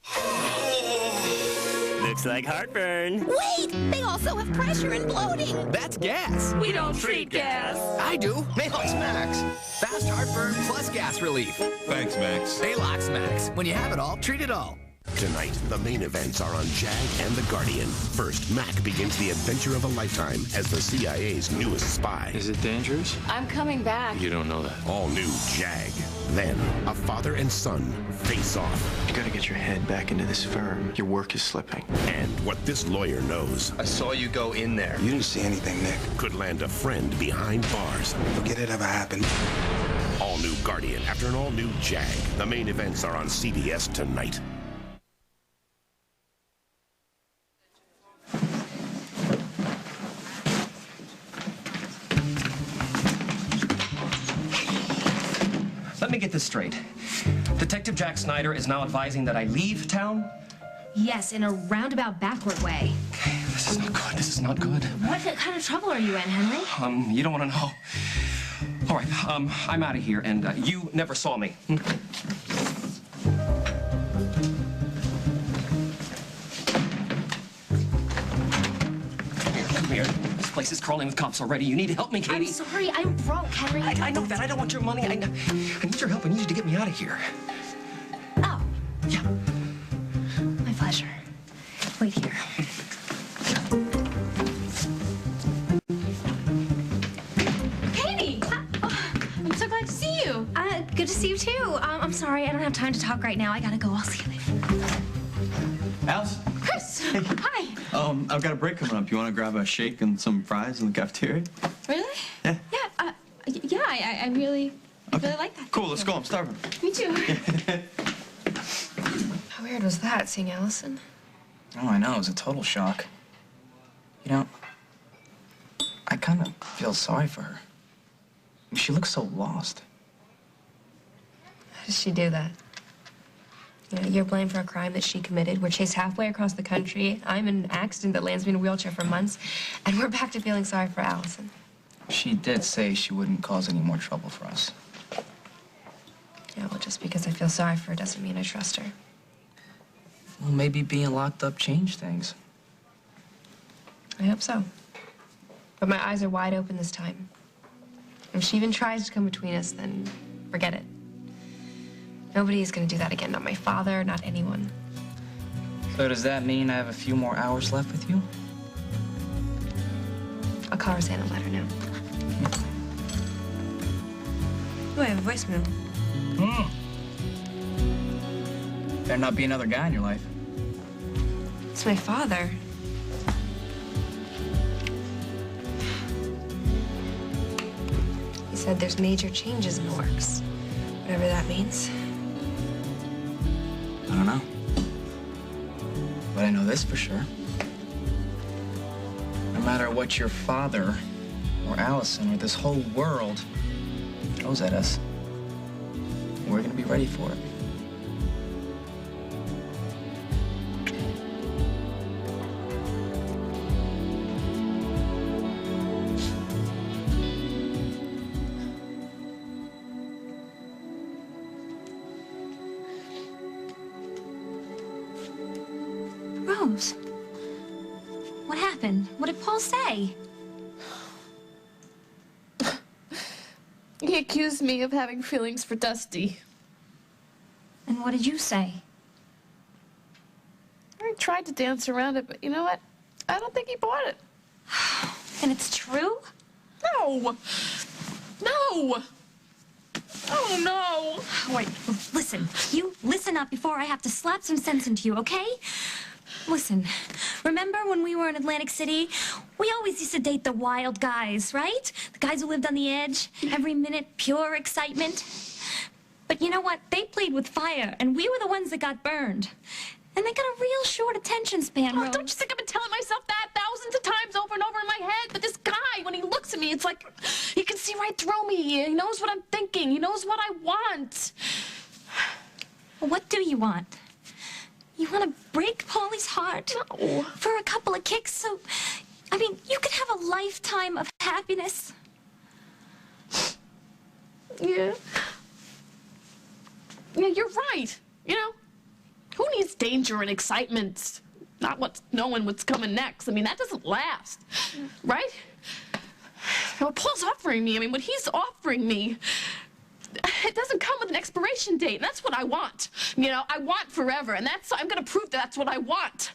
Looks like heartburn. Wait! They also have pressure and bloating. That's gas. We don't treat gas. I do. Malox Max. Fast heartburn plus gas relief. Thanks, Max. Malox Max. When you have it all, treat it all. Tonight, the main events are on Jag and the Guardian. First, Mac begins the adventure of a lifetime as the CIA's newest spy. Is it dangerous? I'm coming back. You don't know that. All new Jag. Then, a father and son face off. You gotta get your head back into this firm. Your work is slipping. And what this lawyer knows. I saw you go in there. You didn't see anything, Nick. Could land a friend behind bars. Forget it ever happened. All new Guardian after an all new Jag. The main events are on CBS tonight. Let me get this straight. Detective Jack Snyder is now advising that I leave town? Yes, in a roundabout backward way. Okay, this is not good. This is not good. What kind of trouble are you in, Henry? You don't want to know. All right, I'm out of here, and you never saw me. Come here. This place is crawling with cops already. You need to help me, Katie. I'm sorry, I'm broke, Henry. I know that. I don't want your money. I need your help. I need you to get me out of here. Oh. Yeah. My pleasure. Wait here. Katie! I'm so glad to see you. Good to see you, too. I'm sorry, I don't have time to talk right now. I gotta go. I'll see you later. Alice? Chris! Hey. Hi. I've got a break coming up. You want to grab a shake and some fries in the cafeteria? Really? Yeah. Yeah, I really like that. Cool, let's go. I'm starving. Me too. How weird was that, seeing Allison? Oh, I know. It was a total shock. You know, I kind of feel sorry for her. She looks so lost. How does she do that? You know, you're blamed for a crime that she committed. We're chased halfway across the country. I'm in an accident that lands me in a wheelchair for months. And we're back to feeling sorry for Allison. She did say she wouldn't cause any more trouble for us. Yeah, well, just because I feel sorry for her doesn't mean I trust her. Well, maybe being locked up changed things. I hope so. But my eyes are wide open this time. If she even tries to come between us, then forget it. Nobody is going to do that again. Not my father, not anyone. So does that mean I have a few more hours left with you? I'll call Rosanna and let her know. Oh, I have a voicemail. Better not be another guy in your life. It's my father. He said there's major changes in the works. Whatever that means. I don't know. But I know this for sure. No matter what your father or Allison or this whole world throws at us, we're gonna be ready for it. knows? What happened? What did Paul say? He accused me of having feelings for Dusty. And what did you say? I tried to dance around it, but you know what? I don't think he bought it. And it's true? No! No! Oh, no! Wait, listen. You listen up before I have to slap some sense into you, okay? Listen, remember when we were in Atlantic City? We always used to date the wild guys, right? The guys who lived on the edge, every minute, pure excitement. But you know what? They played with fire, and we were the ones that got burned. And they got a real short attention span, Oh, Rose. don't you think I've been telling myself that thousands of times over and over in my head? But this guy, when he looks at me, it's like he can see right through me. He knows what I'm thinking. He knows what I want. Well, what do you want? You want to break Paulie's heart? No. For a couple of kicks, so... I mean, you could have a lifetime of happiness. Yeah. Yeah, you're right. You know, who needs danger and excitement? Not what's knowing what's coming next. I mean, that doesn't last, right? What Paul's offering me, I mean, what he's offering me, it doesn't come with an expiration date, and that's what I want. You know, I want forever, and I'm gonna prove that that's what I want.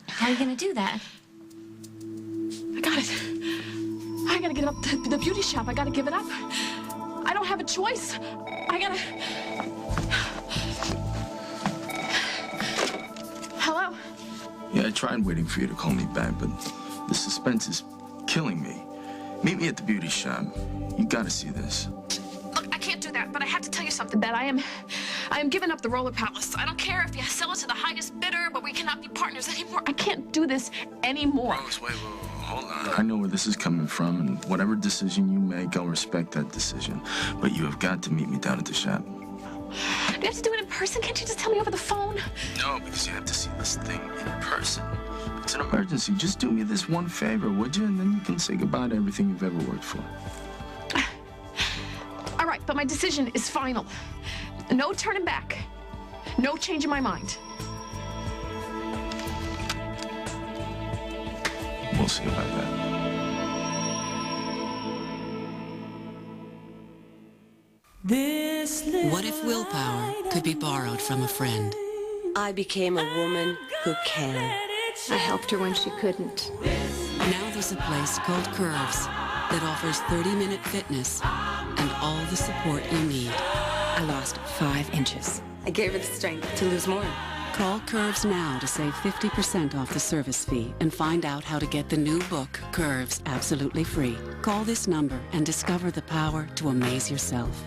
How are you gonna do that? I gotta get up to the beauty shop. I gotta give it up. I don't have a choice. I gotta... Hello? Yeah, I tried waiting for you to call me back, but the suspense is killing me. Meet me at the beauty shop. You gotta see this. Look, I can't do that, but I have to tell you something, that I am giving up the roller palace. I don't care if you sell it to the highest bidder, but we cannot be partners anymore. I can't do this anymore. Rose, wait, hold on. I know where this is coming from, and whatever decision you make, I'll respect that decision. But you have got to meet me down at the shop. Do you have to do it in person? Can't you just tell me over the phone? No, because you have to see this thing in person. It's an emergency. Just do me this one favor, would you? And then you can say goodbye to everything you've ever worked for. All right, but my decision is final. No turning back. No changing my mind. We'll see about that. What if willpower could be borrowed from a friend? I became a woman who can. I helped her when she couldn't. Now there's a place called Curves that offers 30-minute fitness and all the support you need. I lost 5 inches. I gave her the strength to lose more. Call Curves now to save 50% off the service fee and find out how to get the new book, Curves, absolutely free. Call this number and discover the power to amaze yourself.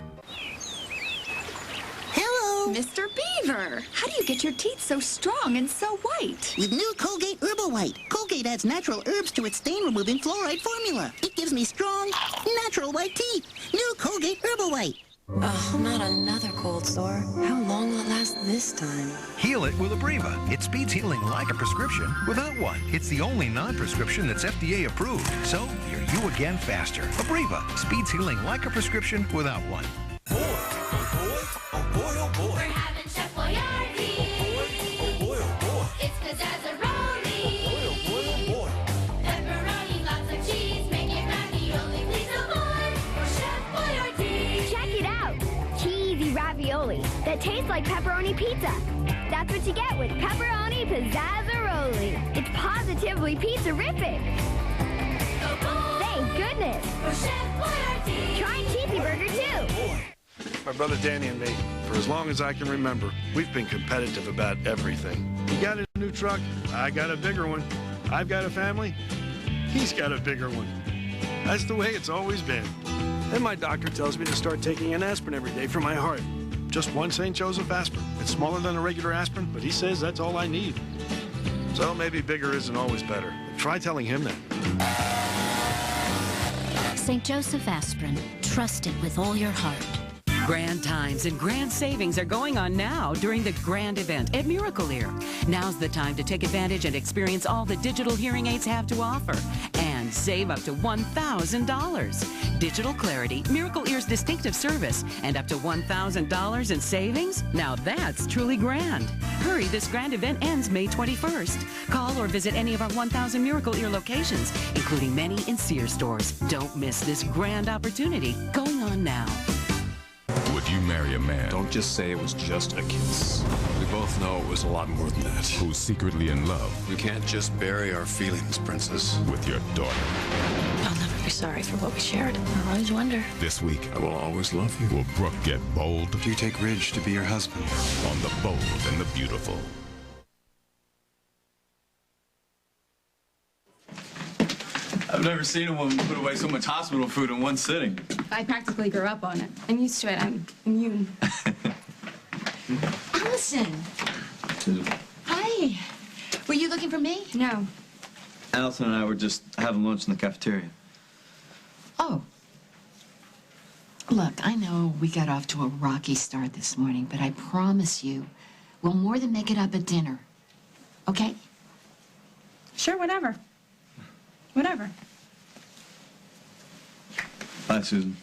Mr. Beaver, how do you get your teeth so strong and so white? With new Colgate Herbal White. Colgate adds natural herbs to its stain-removing fluoride formula. It gives me strong, natural white teeth. New Colgate Herbal White. Oh, not another cold sore. How long will it last this time? Heal it with Abreva. It speeds healing like a prescription without one. It's the only non-prescription that's FDA approved. So you're you again faster. Abreva speeds healing like a prescription without one. We're having Chef Boyardee. Oh boy, oh boy. It's Pizzazzaroli. Pepperoni, lots of cheese, make it ravioli. Please avoid for Chef Boyardee. Check it out. Cheesy ravioli that tastes like pepperoni pizza. That's what you get with Pepperoni Pizzazzaroli. It's positively pizza-rific. Thank goodness. For Chef Boyardee. Try Cheesy Burger too. My brother Danny and me, for as long as I can remember, we've been competitive about everything. He got a new truck, I got a bigger one. I've got a family, he's got a bigger one. That's the way it's always been. Then my doctor tells me to start taking an aspirin every day for my heart. Just one St. Joseph aspirin. It's smaller than a regular aspirin, but he says that's all I need. So maybe bigger isn't always better. Try telling him that. St. Joseph aspirin. Trust it with all your heart. Grand times and grand savings are going on now during the grand event at Miracle Ear. Now's the time to take advantage and experience all the digital hearing aids have to offer. And save up to $1,000. Digital clarity, Miracle Ear's distinctive service, and up to $1,000 in savings? Now that's truly grand. Hurry, this grand event ends May 21st. Call or visit any of our 1,000 Miracle Ear locations, including many in Sears stores. Don't miss this grand opportunity going on now. Would you marry a man? Don't just say it was just a kiss. We both know it was a lot more than that. Who's secretly in love? We can't just bury our feelings, Princess. With your daughter. I'll never be sorry for what we shared. I'll always wonder. This week, I will always love you. Will Brooke get bold? Do you take Ridge to be your husband? On The Bold and the Beautiful. I've never seen a woman put away so much hospital food in one sitting. I practically grew up on it. I'm used to it. I'm immune. Allison. Hi. Were you looking for me? No. Allison and I were just having lunch in the cafeteria. Oh. Look, I know we got off to a rocky start this morning, but I promise you, we'll more than make it up at dinner. Okay? Sure, whatever. Whatever. Hi, Susan.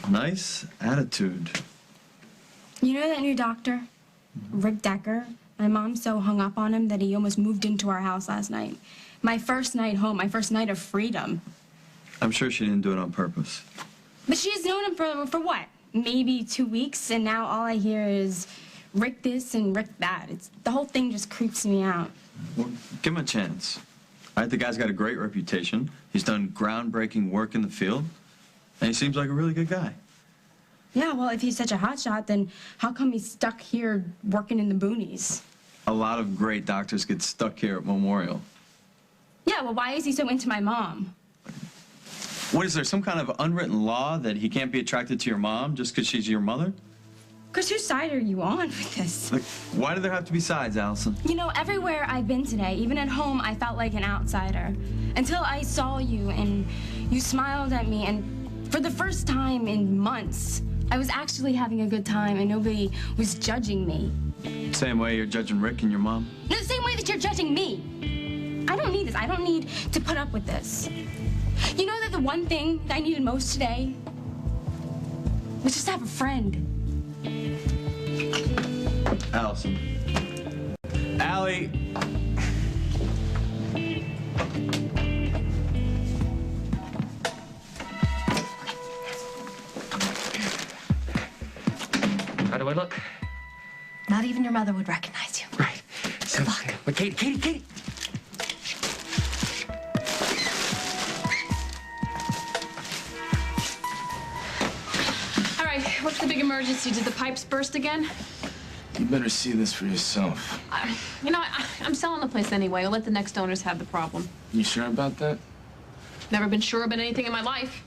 Nice attitude. You know that new doctor? Rick Decker? My mom's so hung up on him that he almost moved into our house last night. My first night home, my first night of freedom. I'm sure she didn't do it on purpose. But she's known him for what? Maybe 2 weeks, and now all I hear is Rick this and Rick that. The whole thing just creeps me out. Well, give him a chance. All right, the guy's got a great reputation. He's done groundbreaking work in the field, and he seems like a really good guy. Yeah, well, if he's such a hotshot, then how come he's stuck here working in the boonies? A lot of great doctors get stuck here at Memorial. Yeah, well, why is he so into my mom? What, is there some kind of unwritten law that he can't be attracted to your mom just because she's your mother? Chris, whose side are you on with this? Like, why do there have to be sides, Allison? You know, everywhere I've been today, even at home, I felt like an outsider. Until I saw you and you smiled at me, and for the first time in months, I was actually having a good time and nobody was judging me. Same way you're judging Rick and your mom? No, the same way that you're judging me. I don't need this. I don't need to put up with this. You know that the one thing that I needed most today was just to have a friend. Allison. Allie. How do I look? Not even your mother would recognize you. Right. Good luck. But Katie. All right, what's the big emergency? Did the pipes burst again? You better see this for yourself. You know, I'm selling the place anyway. I'll let the next owners have the problem. You sure about that? Never been sure about anything in my life.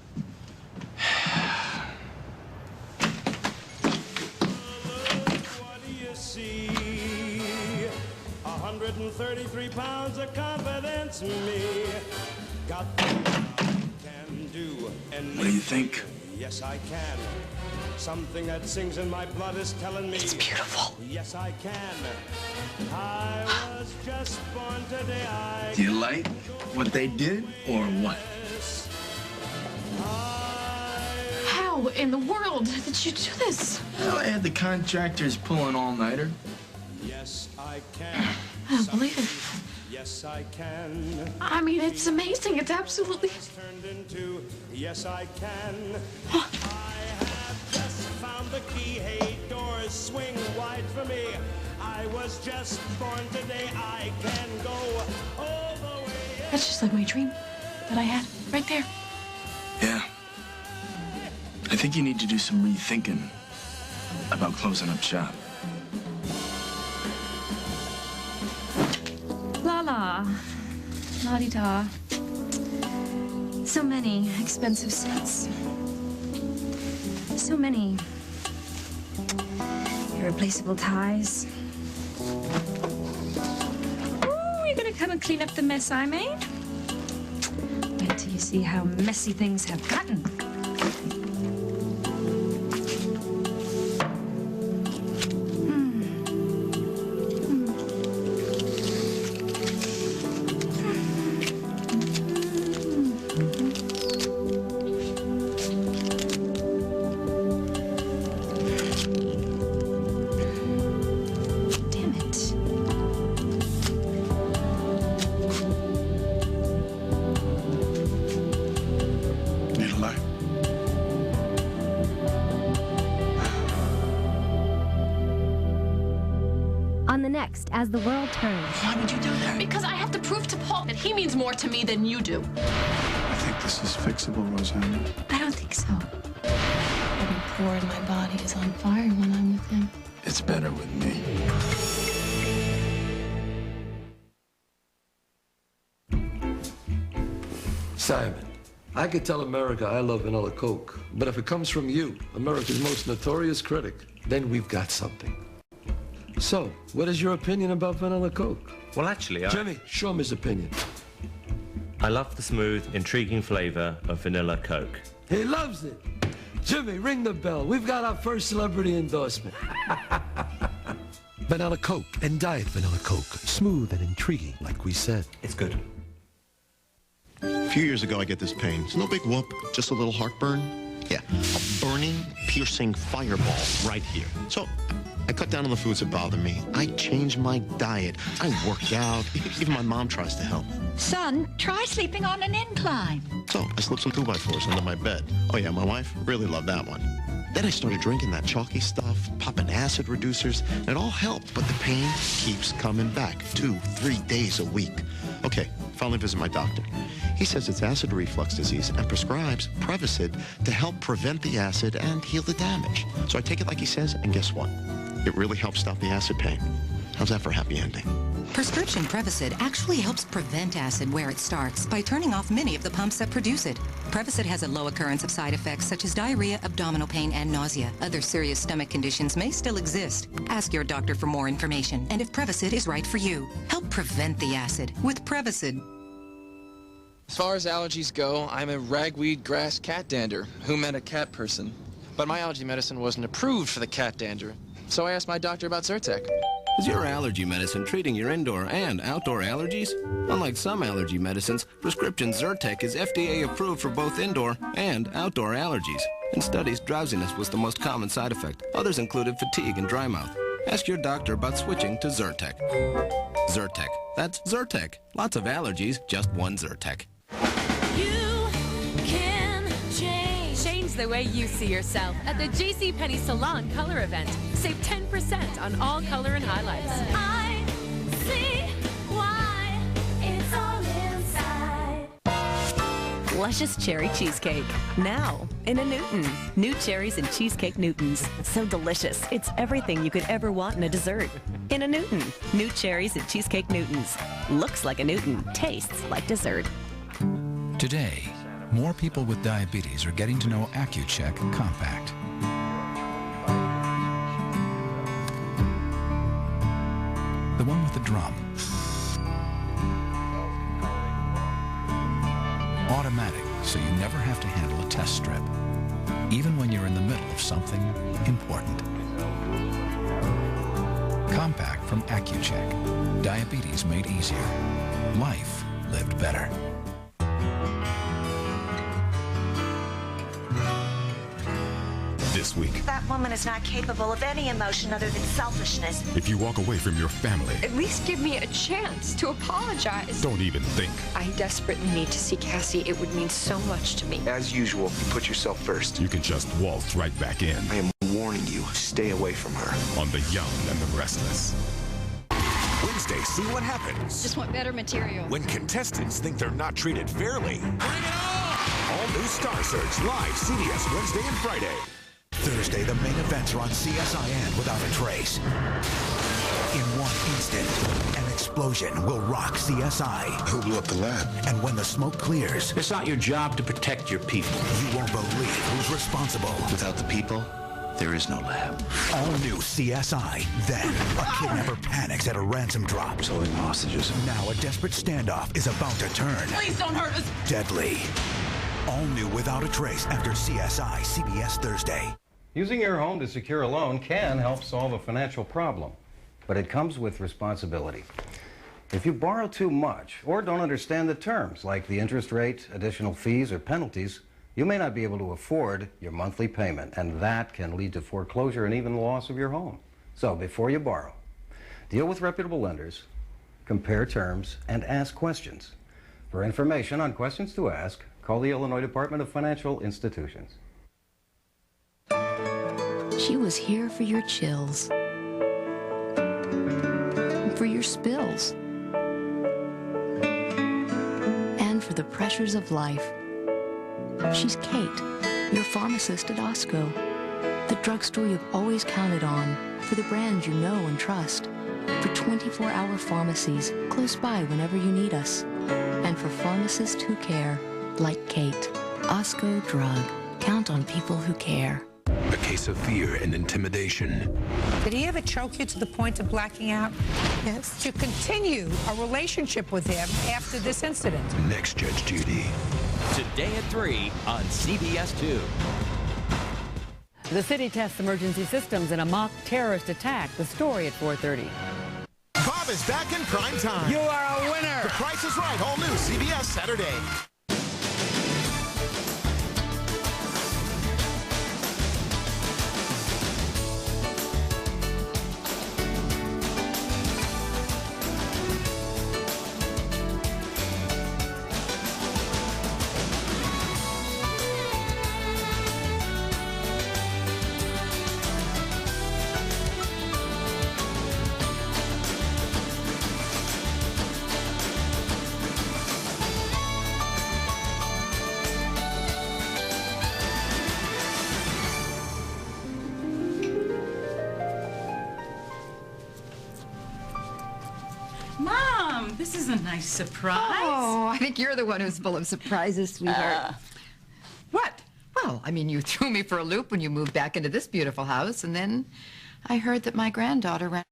133 pounds of confidence me. Got can do anything. What do you think? Yes, I can. Something that sings in my blood is telling me. It's beautiful. Yes, I can. I was just born today. Do you like what they did or what? How in the world did you do this? Well, I had the contractors pull an all-nighter. Yes, I can. I don't believe it. Yes, I can. I mean, it's amazing. It's absolutely... Turned into, yes, I can. I have just found the key. Hey, doors swing wide for me. I was just born today. I can go all the way. That's just like my dream that I had right there. Yeah. I think you need to do some rethinking about closing up shop. La. La-di-da. So many expensive sets. So many irreplaceable ties. Ooh, you're gonna come and clean up the mess I made? Wait till you see how messy things have gotten. on the next As the World Turns. Why would you do that? Because I have to prove to Paul that he means more to me than you do. I think this is fixable, Rosanna. I don't think so. Every pore in my body is on fire when I'm with him. It's better with me. Simon, I could tell America I love vanilla Coke, but if it comes from you, America's most notorious critic, then we've got something. So, what is your opinion about vanilla Coke? Well, actually, Jimmy, show him his opinion. I love the smooth, intriguing flavor of vanilla Coke. He loves it. Jimmy, ring the bell. We've got our first celebrity endorsement. Vanilla Coke and Diet Vanilla Coke. Smooth and intriguing, like we said. It's good. A few years ago, I get this pain. It's no big whoop, just a little heartburn. Yeah, a burning, piercing fireball right here. So I cut down on the foods that bother me. I changed my diet. I worked out. Even my mom tries to help. Son, try sleeping on an incline. So I slipped some 2x4s under my bed. Oh yeah, my wife really loved that one. Then I started drinking that chalky stuff, popping acid reducers, and it all helped, but the pain keeps coming back 2-3 days a week. Okay, finally visit my doctor. He says it's acid reflux disease and prescribes Prevacid to help prevent the acid and heal the damage. So I take it like he says, and guess what? It really helps stop the acid pain. How's that for a happy ending? Prescription Prevacid actually helps prevent acid where it starts by turning off many of the pumps that produce it. Prevacid has a low occurrence of side effects such as diarrhea, abdominal pain, and nausea. Other serious stomach conditions may still exist. Ask your doctor for more information and if Prevacid is right for you. Help prevent the acid with Prevacid. As far as allergies go, I'm a ragweed grass cat dander who met a cat person. But my allergy medicine wasn't approved for the cat dander, so I asked my doctor about Zyrtec. Is your allergy medicine treating your indoor and outdoor allergies? Unlike some allergy medicines, prescription Zyrtec is FDA approved for both indoor and outdoor allergies. In studies, drowsiness was the most common side effect. Others included fatigue and dry mouth. Ask your doctor about switching to Zyrtec. Zyrtec. That's Zyrtec. Lots of allergies, just one Zyrtec. You can change the way you see yourself at the JCPenney Salon Color Event. Save 10% on all color and highlights. I see why it's all inside. Luscious cherry cheesecake. Now in a Newton. New cherries and cheesecake Newtons. So delicious. It's everything you could ever want in a dessert. In a Newton. New cherries and cheesecake Newtons. Looks like a Newton. Tastes like dessert. Today, more people with diabetes are getting to know Atwt Compact. The one with the drum. Automatic, so you never have to handle a test strip, even when you're in the middle of something important. Compact from Atwt. Diabetes made easier. Life lived better. This week, That woman is not capable of any emotion other than selfishness. if you walk away from your family, At least give me a chance to apologize. don't even think. I desperately need to see Cassie. It would mean so much to me. As usual, you put yourself first. You can just waltz right back in. I am warning you, stay away from her. On The Young and the Restless. Wednesday, see what happens Just want better material. when contestants think they're not treated fairly. Bring it on! All new Star Search, live CBS Wednesday and Friday. Thursday, the main events are on CSIN Without a Trace. In one instant, an explosion will rock CSI. Who blew up the lab? And when the smoke clears... It's not your job to protect your people. You won't believe who's responsible. Without the people, there is no lab. All new CSI. Then, a kidnapper panics at a ransom drop. Holding hostages. Now a desperate standoff is about to turn. Please don't hurt us. Deadly. All new Without a Trace after CSI, CBS Thursday. Using your home to secure a loan can help solve a financial problem, but it comes with responsibility. If you borrow too much or don't understand the terms, like the interest rate, additional fees, or penalties, you may not be able to afford your monthly payment, and that can lead to foreclosure and even the loss of your home. So before you borrow, deal with reputable lenders, compare terms, and ask questions. For information on questions to ask, call the Illinois Department of Financial Institutions. She was here for your chills, your spills. And for the pressures of life. She's Kate, your pharmacist at Osco, the drugstore you've always counted on for the brands you know and trust, for 24-hour pharmacies close by whenever you need us, and for pharmacists who care, like Kate. Osco Drug. Count on people who care. A case of fear and intimidation. Did he ever choke you to the point of blacking out? Yes. To continue a relationship with him after this incident? Next Judge Judy. Today at 3 on CBS 2. The city tests emergency systems in a mock terrorist attack. The story at 4:30. Bob is back in prime time. You are a winner. The Price is Right, all new CBS Saturday. Mom, this is a nice surprise. Oh, I think you're the one who's full of surprises, sweetheart. What? Well, I mean, you threw me for a loop when you moved back into this beautiful house, and then I heard that my granddaughter ran